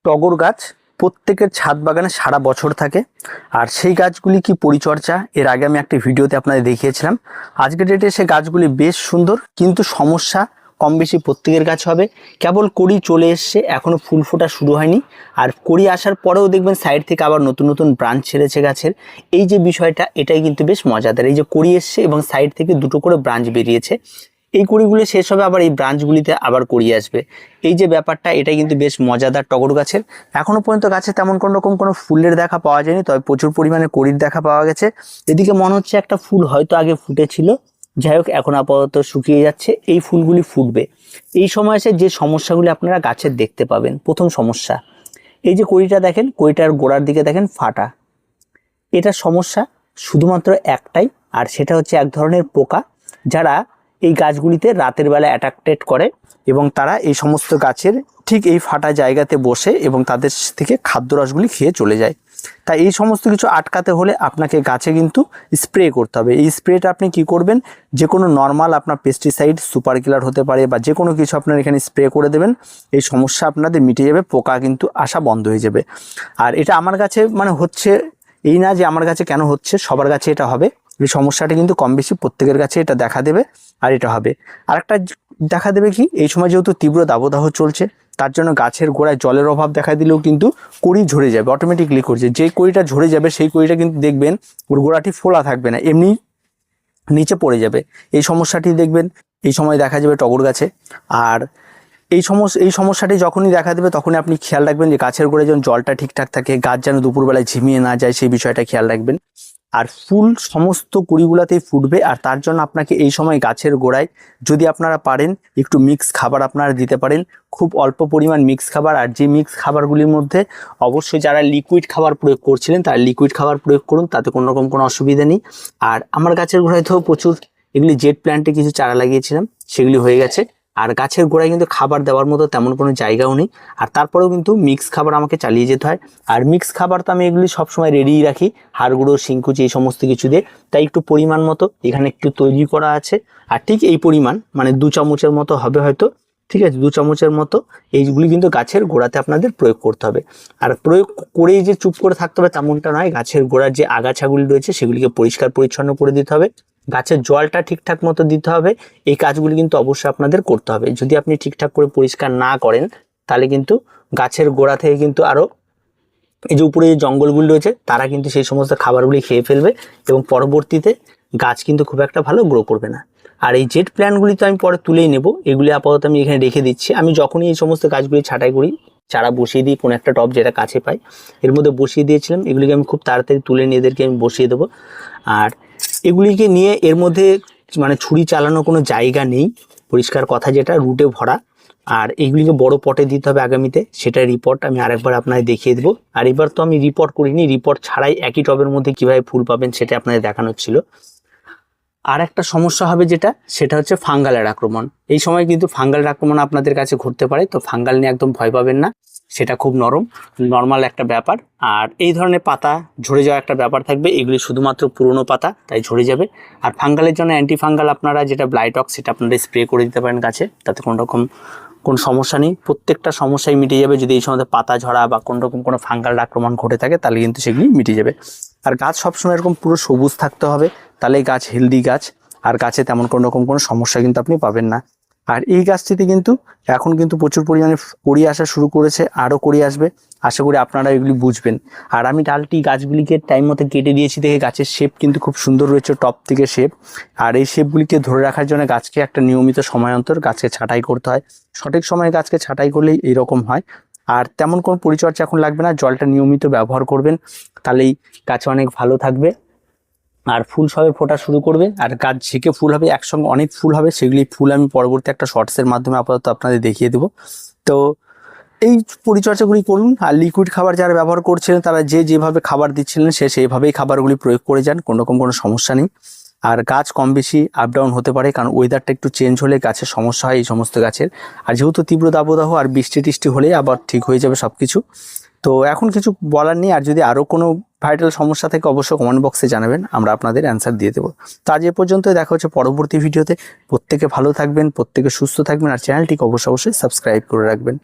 টগর গাছ প্রত্যেকের ছাদ বাগানে সারা বছর থাকে। আর সেই গাছগুলি কি পরিচর্যা এর আগে আমি একটা ভিডিওতে আপনাদের দেখিয়েছিলাম। আজকের ডেটে সে গাছগুলি বেশ সুন্দর, কিন্তু সমস্যা কম বেশি প্রত্যেকের গাছ হবে। কেবল কড়ি চলে এসছে, এখনও ফুল ফোটা শুরু হয়নি। আর কড়ি আসার পরেও দেখবেন সাইড থেকে আবার নতুন নতুন ব্রাঞ্চ ছেড়েছে গাছের। এই যে বিষয়টা, এটাই কিন্তু বেশ মজাদার। এই যে কড়ি এসছে এবং সাইড থেকে দুটো করে ব্রাঞ্চ বেরিয়েছে, এই কড়িগুলি শেষ হবে, আবার এই ব্রাঞ্চগুলিতে আবার কড়ি আসবে। এই যে ব্যাপারটা, এটা কিন্তু বেশ মজাদার টগর গাছের। এখনো পর্যন্ত গাছে তেমন কোনো ফুলের দেখা পাওয়া যায়নি, তবে প্রচুর পরিমাণে কড়ির দেখা পাওয়া গেছে। এদিকে মনে হচ্ছে একটা ফুল হয়তো আগে ফুটেছিল, যাই হোক এখন আপাতত শুকিয়ে যাচ্ছে। এই ফুলগুলি ফুটবে। এই সময় এসে যে সমস্যাগুলি আপনারা গাছের দেখতে পাবেন, প্রথম সমস্যা, এই যে কড়িটা দেখেন, কড়িটার গোড়ার দিকে দেখেন ফাটা। এটার সমস্যা শুধুমাত্র একটাই, আর সেটা হচ্ছে এক ধরনের পোকা, যারা এই গাছগুলিতে রাতের বেলা অ্যাট্রাক্টেড করে এবং তারা এই সমস্ত গাছের ঠিক এই ফাটা জায়গাতে বসে এবং তাদের থেকে খাদ্যরসগুলি খেয়ে চলে যায়। তাই এই সমস্ত কিছু আটকাতে হলে আপনাকে গাছে কিন্তু স্প্রে করতে হবে। এই স্প্রেটা আপনি কি করবেন, যে কোনো নর্মাল আপনার পেস্টিসাইড, সুপার কিলার হতে পারে বা যে কোনো কিছু আপনার এখানে স্প্রে করে দেবেন। এই সমস্যা আপনাদের মিটে যাবে, পোকা কিন্তু আসা বন্ধ হয়ে যাবে। আর এটা আমার গাছে মানে হচ্ছে এই না যে আমার গাছে কেন হচ্ছে, সবার গাছে এটা হবে। এই সমস্যাটা কিন্তু কম বেশি প্রত্যেকের কাছে এটা দেখা দেবে, আর এটা হবে। আরেকটা দেখা দেবে কি, এই সময় যেহেতু তীব্র দাবদাহ চলছে, তার জন্য গাছের গোড়ায় জলের অভাব দেখা দিলেও কিন্তু কড়ি ঝরে যাবে অটোমেটিকলি। করছে যে কড়িটা ঝরে যাবে, সেই কড়িটা কিন্তু দেখবেন ওর গোড়াটি ফোলা থাকবে না, এমনি নিচে পড়ে যাবে। এই সমস্যাটি দেখবেন এই সময় দেখা যাবে টগর গাছে। আর এই সমস্যাটি যখনই দেখা দেবে, তখনই আপনি খেয়াল রাখবেন যে গাছের গোড়ায় যেন জলটা ঠিকঠাক থাকে, গাছ যেন দুপুরবেলায় ঝিমিয়ে না যায়, সেই বিষয়টা খেয়াল রাখবেন। আর ফুল সমস্ত কুড়িগুলাতেই ফুটবে, আর তার জন্য আপনাকে এই সময় গাছের গোড়ায় যদি আপনারা পারেন একটু মিক্স খাবার আপনারা দিতে পারেন, খুব অল্প পরিমাণ মিক্স খাবার। আর যে মিক্স খাবারগুলির মধ্যে অবশ্যই যারা লিকুইড খাবার প্রয়োগ করছিলেন তারা লিকুইড খাবার প্রয়োগ করুন, তাতে কোনো রকম কোনো অসুবিধা নেই। আর আমার গাছের গোড়ায় তো প্রচুর এগুলি জেট প্ল্যান্টে কিছু চারা লাগিয়েছিলাম, সেগুলি হয়ে গেছে। আর গাছের গোড়ায় কিন্তু খাবার দেওয়ার মতো তেমন কোনো জায়গাও নেই, আর তারপরেও কিন্তু মিক্স খাবার আমাকে চালিয়ে যেতে হয়। আর মিক্স খাবার তো আমি এগুলি সবসময় রেডিই রাখি, হাড় গুঁড়ো, শিংকুচি, এই সমস্ত কিছু দিয়ে। তাই একটু পরিমাণ মতো এখানে একটু তৈরি করা আছে, আর ঠিক এই পরিমাণ মানে 2 চামচের মতো হবে হয়তো, ঠিক আছে, 2 চামচের মতো এইগুলি কিন্তু গাছের গোড়াতে আপনাদের প্রয়োগ করতে হবে। আর প্রয়োগ করেই যে চুপ করে থাকতে হবে তেমনটা নয়, গাছের গোড়ার যে আগাছাগুলি রয়েছে সেগুলিকে পরিষ্কার পরিচ্ছন্ন করে দিতে হবে, গাছের জলটা ঠিকঠাক মতো দিতে হবে। এই কাজগুলি কিন্তু অবশ্যই আপনাদের করতে হবে। যদি আপনি ঠিকঠাক করে পরিষ্কার না করেন, তাহলে কিন্তু গাছের গোড়া থেকে কিন্তু আরও এই যে উপরে যে জঙ্গলগুলি রয়েছে তারা কিন্তু সেই সমস্ত খাবারগুলি খেয়ে ফেলবে এবং পরবর্তীতে গাছ কিন্তু খুব একটা ভালো গ্রো করবে না। আর এই জেট প্ল্যান্টগুলি তো আমি পরে তুলেই নেব, এগুলি আপাতত আমি এখানে রেখে দিচ্ছি। আমি যখনই এই সমস্ত গাছগুলি ছাঁটাই করি, চারা বসিয়ে দিই কোনো একটা টব যেটা কাছে পাই, এর মধ্যে বসিয়ে দিয়েছিলাম। এগুলিকে আমি খুব তাড়াতাড়ি তুলে নিয়ে এদেরকে আমি বসিয়ে দেবো। আর এগুলিকে নিয়ে এর মধ্যে মানে ছুরি চালানো কোনো জায়গা নেই, পরিষ্কার কথা, যেটা রুটে ভরা। আর এইগুলিকে বড় পটে দিতে হবে আগামীতে, সেটা রিপোর্ট আমি আরেকবার আপনাদের দেখিয়ে দেবো। আর এবার তো আমি রিপোর্ট করিনি, রিপোর্ট ছাড়াই একই টবের মধ্যে কিভাবে ফুল পাবেন সেটা আপনাদের দেখানো ছিল। আর একটা সমস্যা হবে যেটা, সেটা হচ্ছে ফাঙ্গালের আক্রমণ। এই সময় কিন্তু ফাঙ্গালের আক্রমণ আপনাদের কাছে ঘটতে পারে, তো ফাঙ্গাল নিয়ে একদম ভয় পাবেন না, সেটা খুব নর্মাল একটা ব্যাপার। আর এই ধরনের পাতা ঝরে যাওয়া একটা ব্যাপার থাকবে, এগুলি শুধুমাত্র পুরনো পাতা, তাই ঝরে যাবে। আর ফাঙ্গালের জন্য অ্যান্টি ফাঙ্গাল আপনারা যেটা ব্লাইটক্স, সেটা আপনারা স্প্রে করে দিতে পারেন গাছে, তাতে কোনো সমস্যা নেই, প্রত্যেকটা সমস্যাই মিটে যাবে। যদি এই সময় পাতা ঝরা বা কোনো ফাঙ্গাল আক্রমণ ঘটে থাকে, তাহলে কিন্তু সেগুলি মিটে যাবে। আর গাছ সবসময় এরকম পুরো সবুজ থাকতে হবে, তাহলে গাছ হেলদি গাছ, আর গাছে তেমন কোনো সমস্যা কিন্তু আপনি পাবেন না। আর এই গাছটিতে কিন্তু এখন কিন্তু প্রচুর পরিমাণে কড়ি আসা শুরু করেছে, আরও কড়ি আসবে, আশা করি আপনারা এগুলি বুঝবেন। আর আমি ডালটি গাছগুলিকে টাইম মতো কেটে দিয়েছি দেখে গাছের শেপ কিন্তু খুব সুন্দর রয়েছে, টপ থেকে শেপ। আর এই শেপগুলিকে ধরে রাখার জন্য গাছকে একটা নিয়মিত সময় অন্তর গাছকে ছাঁটাই করতে হয়, সঠিক সময়ে গাছকে ছাঁটাই করলেই এইরকম হয়। আর তেমন কোনো পরিচর্যা এখন লাগবে না, জলটা নিয়মিত ব্যবহার করবেন, তাহলেই গাছ অনেক ভালো থাকবে। আর ফুল সবে ফোটা শুরু করবে, আর গাছ ঝেঁকে ফুল হবে, একসঙ্গে অনেক ফুল হবে। সেগুলি ফুল আমি পরবর্তী একটা শর্টসের মাধ্যমে আপাতত আপনাদের দেখিয়ে দেবো। তো এই পরিচর্যাগুলি করুন। আর লিকুইড খাবার যারা ব্যবহার করছিলেন, তারা যেভাবে খাবার দিচ্ছিলেন সেইভাবেই খাবারগুলি প্রয়োগ করে যান, কোনো সমস্যা নেই। আর গাছ কম বেশি আপ ডাউন হতে পারে, কারণ ওয়েদারটা একটু চেঞ্জ হলে গাছের সমস্যা হয় এই সমস্ত গাছের। আর যেহেতু তীব্র দাবদাহ আর বৃষ্টি টিষ্টি হলেই আবার ঠিক হয়ে যাবে সব কিছু। তো এখন কিছু বলার নেই। আর যদি আরও কোনো ভাইটাল সমস্যা থেকে অবশ্যই কমেন্ট বক্সে জানাবেন, আমরা আপনাদের অ্যান্সার দিয়ে দেবো। তো আজ এ পর্যন্ত, দেখা হচ্ছে পরবর্তী ভিডিওতে। প্রত্যেকে ভালো থাকবেন, প্রত্যেকে সুস্থ থাকবেন, আর চ্যানেলটিকে অবশ্যই সাবস্ক্রাইব করে রাখবেন।